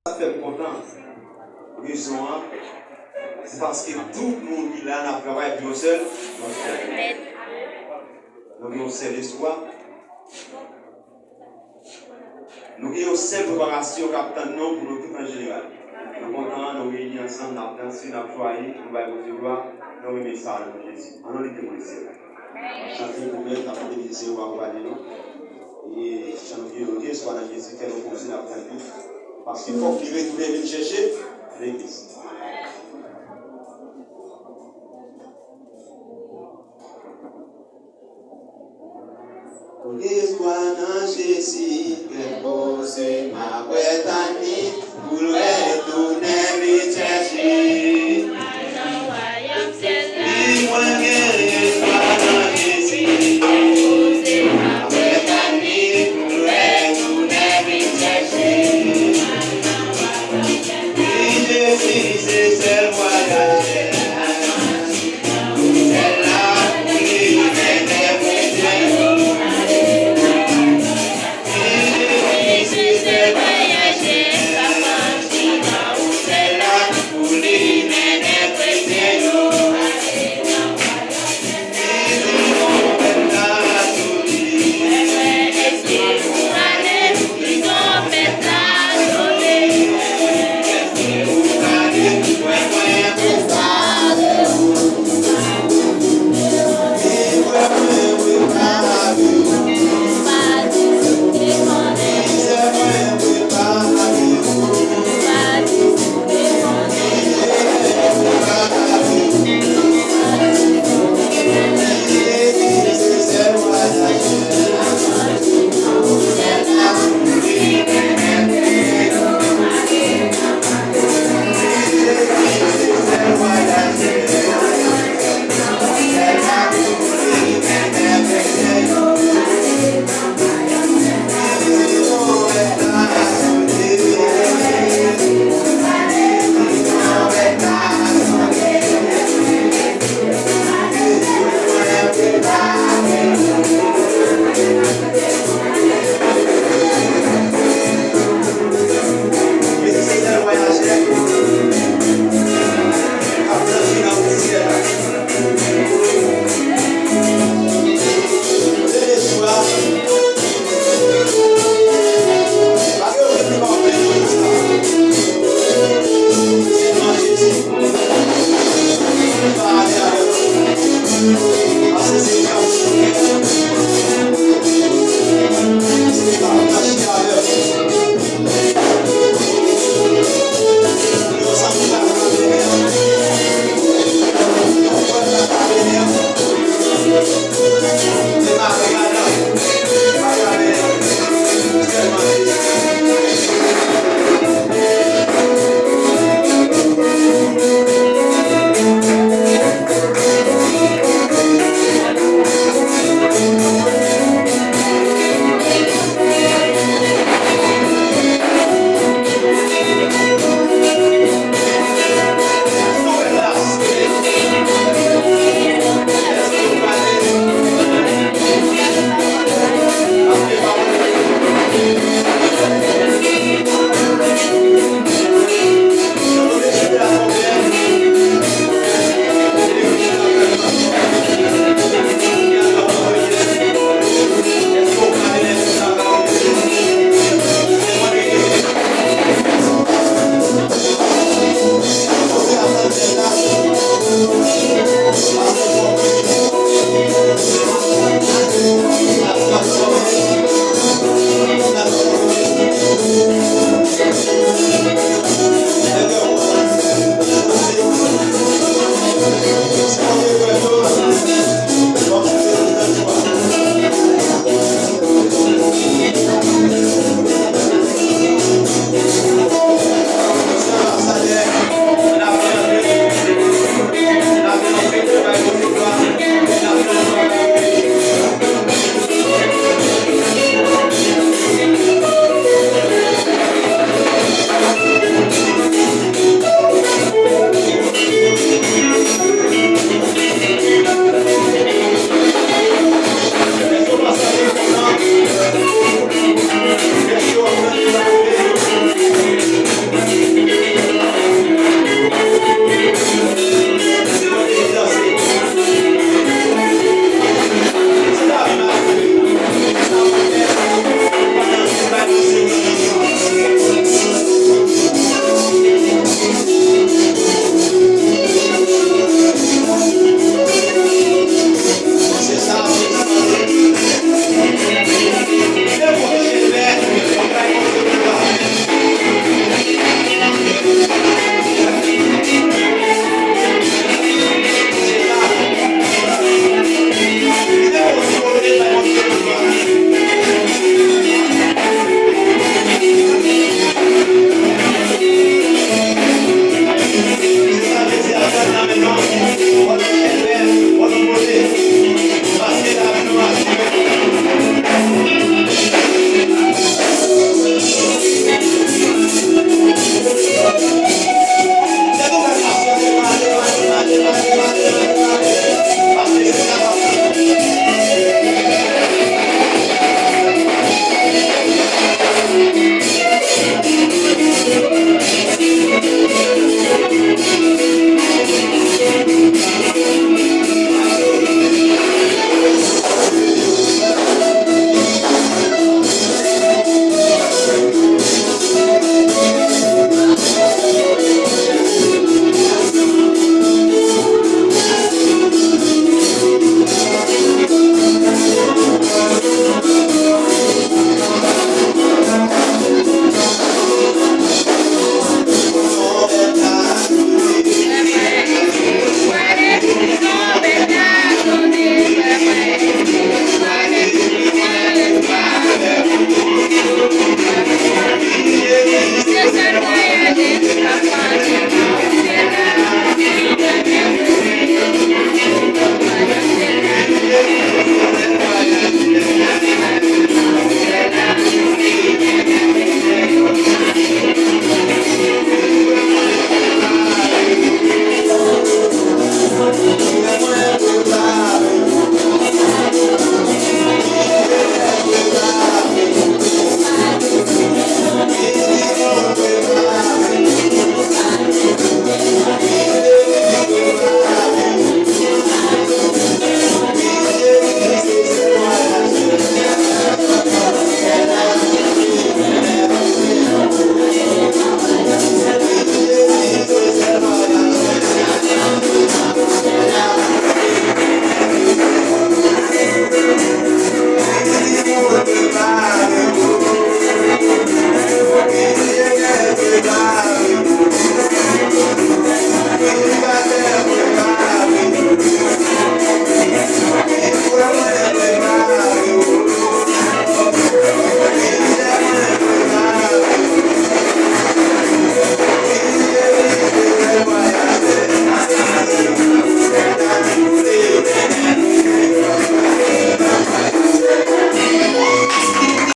Ça fait content. Raison, c'est parce que tout le monde qui là n'a pas avec nous seul. Nous avons une seule histoire. Nous avons une seule préparation pour nous tout en général. Nous sommes contents, nous réunis ensemble, nous avons dansé, nous avons joyé, nous avons dit gloire, nous avons mis ça dans Jésus. En nom de Jésus. Chantez pour nous, nous avons dit que nous avons parlé. Et chantez soit dans Jésus, qu'elle nous conseille à faire. Parce qu'il faut qu'il retourne chercher l'église. Espoir dans Jésus, que pose ma